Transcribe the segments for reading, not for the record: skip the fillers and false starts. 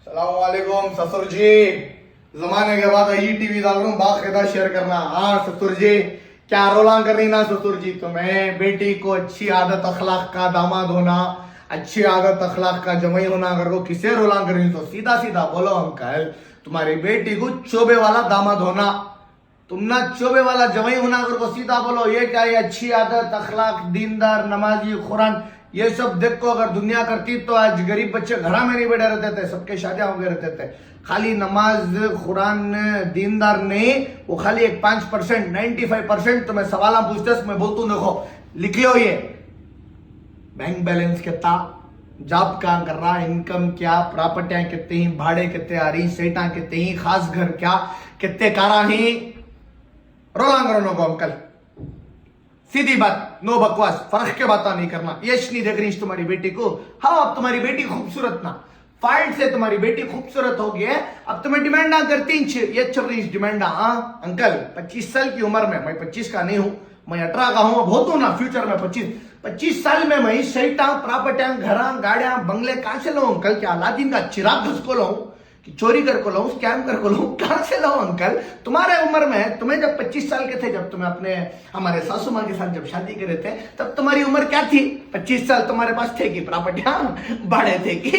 सलामवालेकुम ससुर जी। जमाने के बाद ई टीवी डाल रहा हूँ, बाकायदा शेयर करना। हाँ ससुर जी, क्या रोला कर रही ना ससुर जी। तुम्हें बेटी को अच्छी आदत अखलाक का दामाद होना, अच्छी आदत अखलाक का जमाई होना, अगर वो किसे रोला कर रही तो सीधा सीधा बोलो अंकल तुम्हारी बेटी को चोबे वाला दामाद होना, तुम ना चोबे वाला जमाई होना, अगर को सीधा बोलो। ये क्या है अच्छी आदत अखलाक, दीनदार, नमाजी, कुरान, ये सब देखो अगर दुनिया करती तो आज गरीब बच्चे घर में नहीं बैठे रहते थे, सबके शादियां हो गए रहते थे। खाली नमाज कुरान दीनदार नहीं, वो खाली एक 5%, 95% तुम्हें सवाल पूछते मैं बोलता हूं। देखो लिख लो, ये बैंक बैलेंस कितना, जॉब कहाँ कर रहा, इनकम क्या, प्रॉपर्टियां कितनी ही, भाड़े कितने आ रही, सेटा कितने ही, खास घर क्या, कितने कारा ही, रोला करो को अंकल। सीधी बात, नो बकवास, फर्क के बात नहीं करना। यश नहीं देख रही तुम्हारी बेटी को। हाँ अब तुम्हारी बेटी खूबसूरत ना, फाइट से तुम्हारी बेटी खूबसूरत हो गई है। अब तुम्हें डिमांडा करती ये चल रही डिमांडा। हाँ अंकल 25 साल की उम्र में, मैं 25 का नहीं हूं, मैं 18 का हूं, अब हो तो ना फ्यूचर में 25 साल में मैं सैटा प्रॉपर्टियां घरा गाड़ियां बंगले कहां से लाऊं अंकल? क्या अलादीन का चिराग घस को लाऊं कि चोरी कर को लाऊं, स्कैम कर को लाऊं, कहां से लाऊं अंकल? तुम्हारे उम्र में, तुम्हें जब 25 साल के थे, जब तुम्हें अपने हमारे सासू मां के साथ जब शादी करे थे, तब तुम्हारी उम्र क्या थी? 25 साल तुम्हारे पास थे कि प्रॉपर्टियां बाड़े थे कि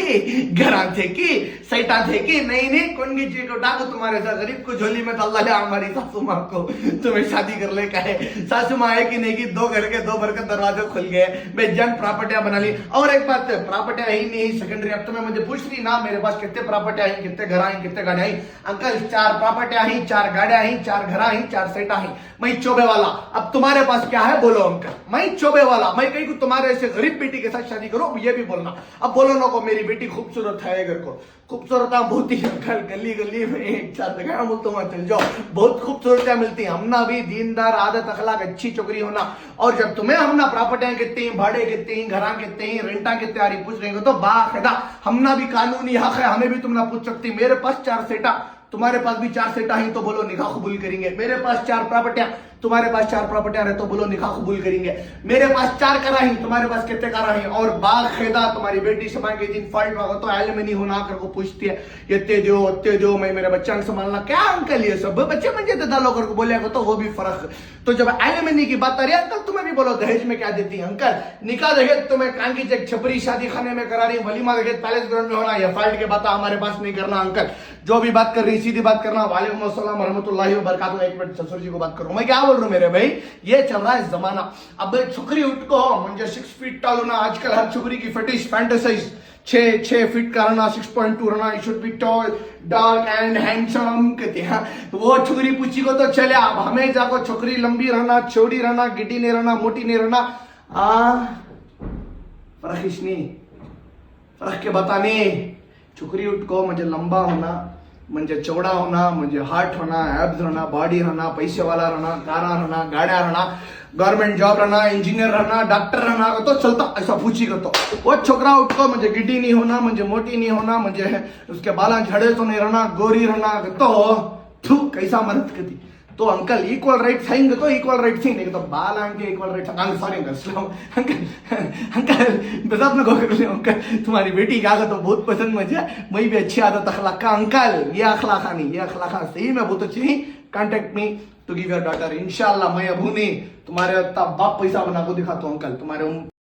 घरा थे कि सैटा थे कि नहीं? नहीं कौन की चीज को डाको तुम्हारे साथ, गरीब को झोली में तो अल्लाह ने हमारी सासू मां को तुम्हें शादी कर ले का है। सासू मां है कि नहीं कि 2 घर के 2 भर के दरवाजे खुल गए, बेजान प्रॉपर्टियां बना ली। और एक बात, प्रॉपर्टियां ही नहीं सेकेंडरी। अब तुम्हें मुझे पूछ रही ना मेरे पास कितने प्रॉपर्टियां हैं, कितने घर आई, कितने गाड़ियां आई? अंकल 4 प्रॉपर्टियां ही, 4 गाड़ियां ही, 4 घर आई, 4 सेटा ही, मैं चोबे वाला। अब तुम्हारे पास क्या है बोलो अंकल? मैं चोबे वाला। मैं कहीं को तुम्हारे ऐसे गरीब बेटी के साथ शादी करो, ये भी बोलना। अब बोलो ना को मेरी बेटी खूबसूरत है, घर को खूबसूरत बहुत ही अंकल, गली गली में एक साथ जगह बोलता हूँ चल जाओ, बहुत खूबसूरतियां मिलती है। हमना भी दीनदार, आदत अखलाक अच्छी छोकरी होना। और जब तुम्हें हमना प्रॉपर्टियां कितनी, भाड़े कितनी, घरा कितनी, रेंटा कितने आ रही पूछ रहे हो तो बाकायदा हमना भी कानूनी हक है, हमें भी तुम ना पूछ सकती। मेरे पास 4 सेटा, तुम्हारे पास भी 4 सेटा ही, तो बोलो निकाह कबूल करेंगे। मेरे पास 4 प्रॉपर्टियां, तुम्हारे पास 4 प्रॉपर्टियां रहे तो बोलो निकाह कबूल करेंगे। मेरे पास 4 करा ही, तुम्हारे पास कितने करा ही? और बाकायदा तुम्हारी बेटी समा के दिन फॉल्ट होगा तो एलिमनी होना कर को पूछती है, इतने दो मैं मेरे बच्चा संभालना। क्या अंकल ये सब बच्चे मंजे दालो कर को बोलेगा तो वो भी फर्क। तो जब एलिमनी की बात आ रही है अंकल, तुम्हें भी बोलो दहेज में क्या देती है अंकल? निकाह दहेज तुम्हें कांगी चेक छपरी शादी खाने में करा रही, वलीमा दहेज पैलेस ग्राउंड में होना, ये फॉल्ट की बात हमारे पास नहीं करना अंकल। जो भी बात कर रही सीधी बात करना। वालेकुम अस्सलाम रहमतुल्लाहि व बरकातहू। एक मिनट ससुर जी को बात करूं। मैं क्या बोल रहा हूं मेरे भाई, ये चल रहा है जमाना। अब छोकरी उठको म्हणजे 6 फीट टॉल होना, आजकल हर छोकरी की फेटिश फैंटेसाइज 6 फीट का रहना, 6.2 रहना, it should be tall dark and handsome कहते हैं। तो वो छोकरी पूछी को तो चले। अब हमें जाको छोकरी लंबी रहना, चौड़ी रहना, गिड्डी नहीं रहना, मोटी नहीं रहना, फर्क नहीं, फर्क के बताने। छोकरी उठको म्हणजे लंबा होना, म्हणजे चौड़ा होना, म्हणजे हार्ट होना, एब्स रहना, बॉडी रहना, पैसे वाला रहना, कारा रहना, गाड़ियां रहना, गवर्नमेंट जॉब रहना, इंजीनियर रहना, डॉक्टर रहना तो चलता ऐसा पूछी तो वो छोकरा उठको म्हणजे गिड्डी नहीं होना, म्हणजे मोटी नहीं होना, म्हणजे उसके बाला झड़े तो नहीं रहना, गोरी रहना तो कैसा मदद करती? तो अंकल इक्वल राइट आएंगे तो इक्वल राइट नहीं तो बाल आएंगे इक्वल राइट। सॉरी अंकल बता अपने अंकल तुम्हारी बेटी का तो बहुत पसंद मुझे, मैं भी अच्छी आदत अखलाक का अंकल, ये अखलाक नहीं, ये अखलाक सही में बहुत अच्छी। Contact me to give your daughter इंशाल्लाह। मैं अबू नहीं तुम्हारे बाप पैसा बना को दिखाता हूँ अंकल तुम्हारे